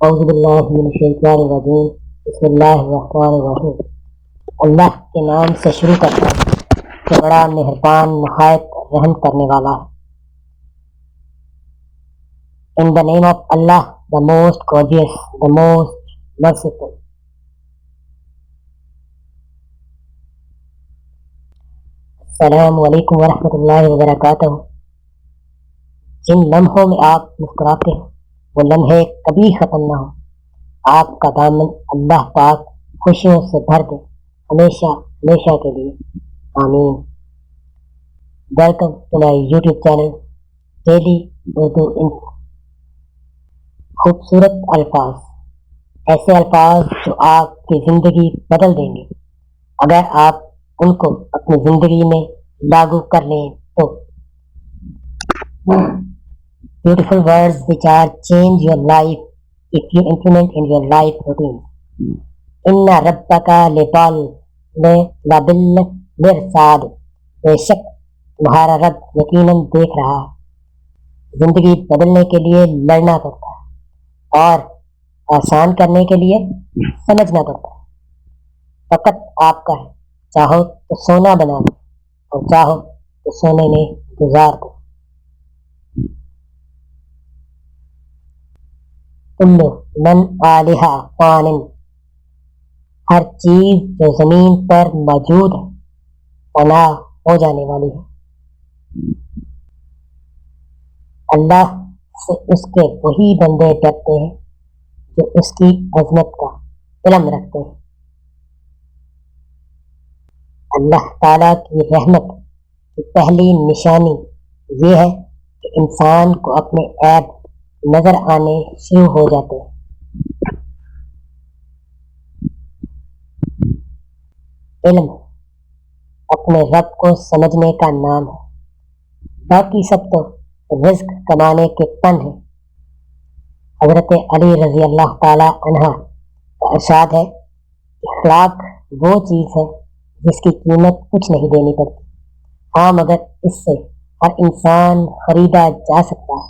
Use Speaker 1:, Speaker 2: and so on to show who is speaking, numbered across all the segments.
Speaker 1: اعوذ باللہ من الشیطان الرجیم بسم اللہ الرحمن الرحیم۔ اللہ کے نام سے شروع کرتا ہوں کہ بڑا مہربان نہایت رحم کرنے والا ہے۔ In the name of Allah, the most gorgeous, the most merciful. السلام علیکم ورحمۃ اللہ وبرکاتہ۔ جن لمحوں میں آپ مسکراتے ہیں وہ لمحے کبھی ختم نہ ہو۔ آپ کا دامن اللہ پاک خوشیوں سے بھر دے ہمیشہ ہمیشہ کے لیے، آمین۔ Welcome to my YouTube channel daily Urdu info. خوبصورت الفاظ، ایسے الفاظ جو آپ کی زندگی بدل دیں گے اگر آپ ان کو اپنی زندگی میں لاگو کر لیں تو۔ Beautiful words which are change your life if you implement in your life routine. Inna rabbaka labil mirsad. بے شک تمہارا رب یقیناً دیکھ رہا ہے۔ زندگی بدلنے کے لیے لڑنا پڑتا ہے اور آسان کرنے کے لیے سمجھنا پڑتا ہے۔ فقط آپ کا ہے، چاہو تو سونا بنا دو اور چاہو تو سونے میں گزار دو۔ کلو من علیہا فان، ہر چیز جو زمین پر موجود ہے فنا ہو جانے والی ہے۔ اللہ سے اس کے وہی بندے ڈرتے ہیں جو اس کی عظمت کا علم رکھتے ہیں۔ اللہ تعالیٰ کی رحمت کی پہلی نشانی یہ ہے کہ انسان کو اپنے عیب نظر آنے شروع ہو جاتے ہیں۔ علم اپنے رب کو سمجھنے کا نام ہے، باقی سب تو رزق کمانے کے فن ہیں۔ حضرت علی رضی اللہ تعالی عنہ کا ارشاد ہے، اخلاق وہ چیز ہے جس کی قیمت کچھ نہیں دینی پڑتی، ہاں مگر اس سے ہر انسان خریدا جا سکتا ہے۔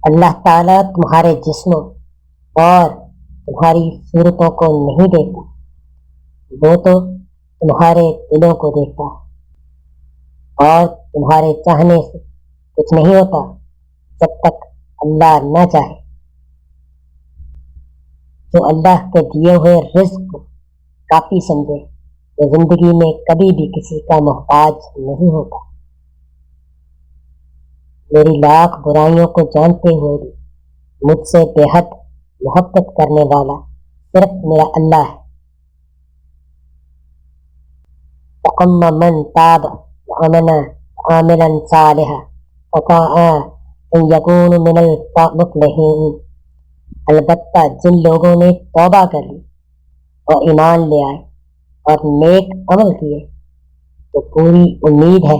Speaker 1: اللہ تعالیٰ تمہارے جسموں اور تمہاری صورتوں کو نہیں دیکھتا، وہ تو تمہارے دلوں کو دیکھتا ہے۔ اور تمہارے چاہنے سے کچھ نہیں ہوتا جب تک اللہ نہ چاہے۔ جو اللہ کے دیے ہوئے رزق کو کافی سمجھے وہ زندگی میں کبھی بھی کسی کا محتاج نہیں ہوتا۔ میری لاکھ برائیوں کو جانتے ہوئے بھی مجھ سے بے حد محبت کرنے والا صرف میرا اللہ ہے۔ فَأَمَّا مَنْ تَابَ وَآمَنَ وَعَمِلَ صَالِحًا فَسَوْفَ يَكُونُ مِنَ الْمُفْلِحِينَ۔ البتہ جن لوگوں نے توبہ کر لی اور ایمان لے آئے اور نیک عمل کیے تو پوری امید ہے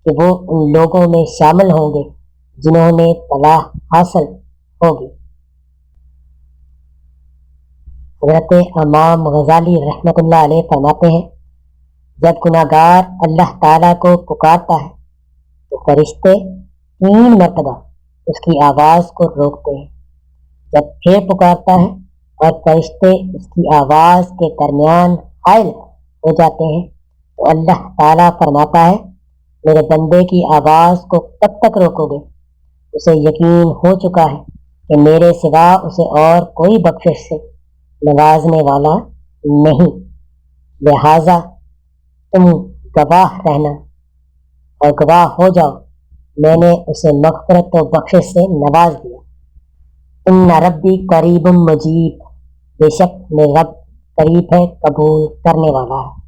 Speaker 1: کہ وہ ان لوگوں میں شامل ہوں گے جنہوں نے فلاح حاصل ہوگی۔ حضرت امام غزالی رحمۃ اللہ علیہ فرماتے ہیں، جب گناہگار اللہ تعالیٰ کو پکارتا ہے تو فرشتے 3 مرتبہ اس کی آواز کو روکتے ہیں، جب پھر پکارتا ہے اور فرشتے اس کی آواز کے درمیان حائل ہو جاتے ہیں تو اللہ تعالیٰ فرماتا ہے، میرے بندے کی آواز کو کب تک روکو گے؟ اسے یقین ہو چکا ہے کہ میرے سوا اسے اور کوئی بخشش سے نوازنے والا نہیں، لہٰذا تم گواہ رہنا اور گواہ ہو جاؤ، میں نے اسے مغفرت و بخشش سے نواز دیا۔ ان ربی قریب مجیب، بے شک میرا رب قریب ہے، قبول کرنے والا ہے۔